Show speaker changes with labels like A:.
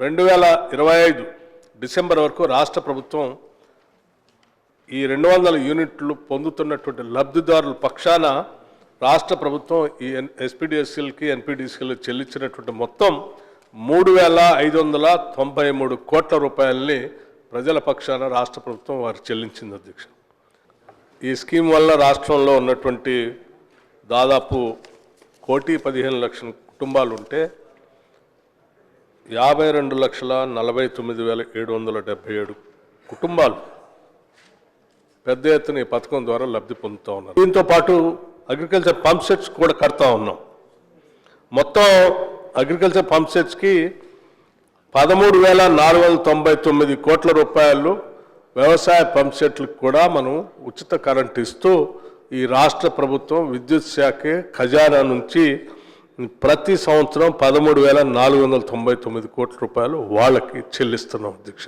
A: 2025 December వరకు రాష్ట్ర ప్రభుత్వం ఈ 200 యూనిట్లు పొందుతున్నటువంటి లబ్ధిదారుల పక్షాన రాష్ట్ర ప్రభుత్వం ఈ ఎస్పీడీఎస్ఎల్కి ఎన్పీడీసీఎల్కి చెల్లించినటువంటి మొత్తం 3,593 కోట్ల రూపాయలని ప్రజల పక్షాన రాష్ట్ర ప్రభుత్వం వారు చెల్లించింది అధ్యక్ష. ఈ స్కీమ్ వల్ల రాష్ట్రంలో ఉన్నటువంటి దాదాపు 1,15,00,000 కుటుంబాలు ఉంటే 52,49,777 కుటుంబాలు పెద్ద ఎత్తున ఈ పథకం ద్వారా లబ్ధి పొందుతూ ఉన్నారు. దీంతో పాటు అగ్రికల్చర్ పంప్ సెట్స్ కూడా కడతా ఉన్నాం. మొత్తం అగ్రికల్చర్ పంప్ సెట్స్కి 13,499 కోట్ల రూపాయలు వ్యవసాయ పంప్ సెట్లకు కూడా మనం ఉచిత కరెంట్ ఇస్తూ ఈ రాష్ట్ర ప్రభుత్వం విద్యుత్ శాఖ ఖజానా నుంచి ప్రతి సంవత్సరం 13,499 కోట్ల రూపాయలు వాళ్ళకి చెల్లిస్తున్నాం అధ్యక్ష.